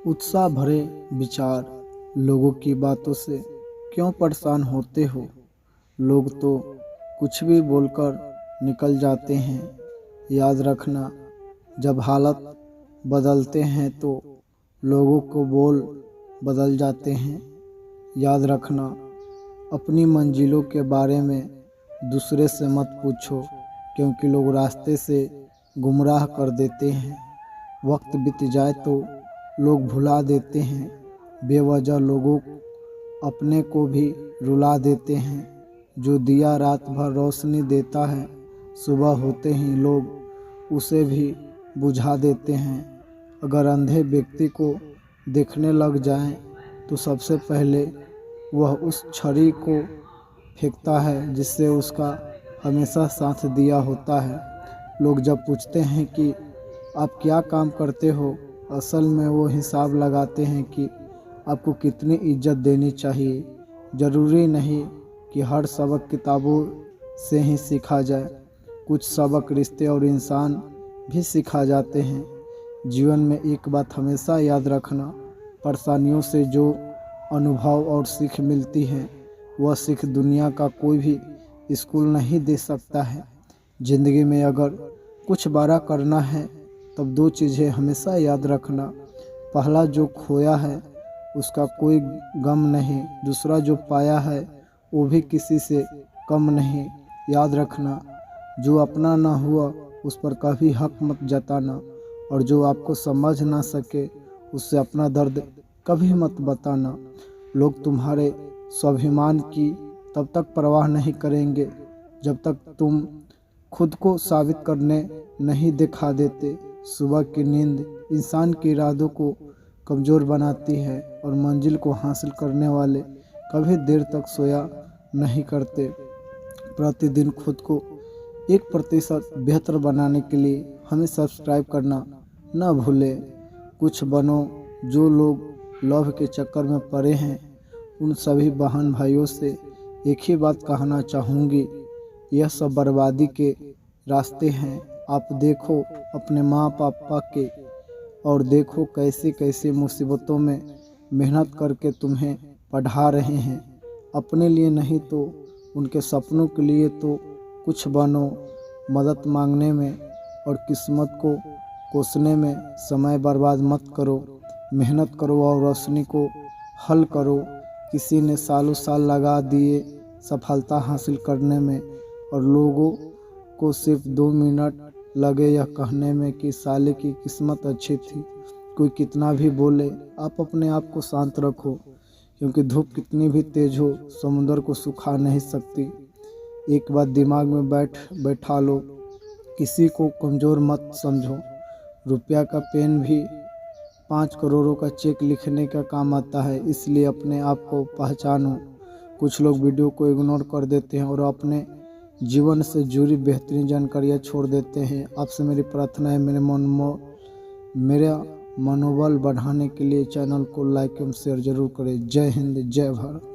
उत्साह भरे विचार, लोगों की बातों से क्यों परेशान होते हो? लोग तो कुछ भी बोलकर निकल जाते हैं। याद रखना, जब हालात बदलते हैं तो लोगों को बोल बदल जाते हैं। याद रखना, अपनी मंजिलों के बारे में दूसरे से मत पूछो, क्योंकि लोग रास्ते से गुमराह कर देते हैं। वक्त बीत जाए तो लोग भुला देते हैं। बेवजह लोगों अपने को भी रुला देते हैं। जो दिया रात भर रोशनी देता है, सुबह होते ही लोग उसे भी बुझा देते हैं। अगर अंधे व्यक्ति को देखने लग जाएं, तो सबसे पहले वह उस छड़ी को फेंकता है जिससे उसका हमेशा साथ दिया होता है। लोग जब पूछते हैं कि आप क्या काम करते हो, असल में वो हिसाब लगाते हैं कि आपको कितनी इज्जत देनी चाहिए। ज़रूरी नहीं कि हर सबक किताबों से ही सीखा जाए, कुछ सबक रिश्ते और इंसान भी सिखा जाते हैं। जीवन में एक बात हमेशा याद रखना, परेशानियों से जो अनुभव और सीख मिलती है, वह सीख दुनिया का कोई भी स्कूल नहीं दे सकता है। ज़िंदगी में अगर कुछ बड़ा करना है, तब दो चीज़ें हमेशा याद रखना। पहला, जो खोया है उसका कोई गम नहीं। दूसरा, जो पाया है वो भी किसी से कम नहीं। याद रखना, जो अपना ना हुआ उस पर कभी हक मत जताना, और जो आपको समझ ना सके उससे अपना दर्द कभी मत बताना। लोग तुम्हारे स्वाभिमान की तब तक परवाह नहीं करेंगे जब तक तुम खुद को साबित करने नहीं दिखा देते। सुबह की नींद इंसान के इरादों को कमज़ोर बनाती है, और मंजिल को हासिल करने वाले कभी देर तक सोया नहीं करते। प्रतिदिन खुद को 1% बेहतर बनाने के लिए हमें सब्सक्राइब करना न भूलें। कुछ बनो। जो लोग लव के चक्कर में पड़े हैं, उन सभी बहन भाइयों से एक ही बात कहना चाहूँगी, यह सब बर्बादी के रास्ते हैं। आप देखो अपने माँ पापा के, और देखो कैसे कैसे मुसीबतों में मेहनत करके तुम्हें पढ़ा रहे हैं। अपने लिए नहीं तो उनके सपनों के लिए तो कुछ बनो। मदद मांगने में और किस्मत को कोसने में समय बर्बाद मत करो। मेहनत करो और रोशनी को हल करो। किसी ने सालों साल लगा दिए सफलता हासिल करने में, और लोगों को सिर्फ 2 मिनट लगे यह कहने में कि साले की किस्मत अच्छी थी। कोई कितना भी बोले, आप अपने आप को शांत रखो, क्योंकि धूप कितनी भी तेज हो समुद्र को सुखा नहीं सकती। एक बात दिमाग में बैठा लो, किसी को कमज़ोर मत समझो। रुपया का पेन भी 5 करोड़ों का चेक लिखने का काम आता है, इसलिए अपने आप को पहचानो। कुछ लोग वीडियो को इग्नोर कर देते हैं और अपने जीवन से जुड़ी बेहतरीन जानकारियाँ छोड़ देते हैं। आपसे मेरी प्रार्थना है, मेरा मनोबल बढ़ाने के लिए चैनल को लाइक एवं शेयर जरूर करें। जय हिंद, जय भारत।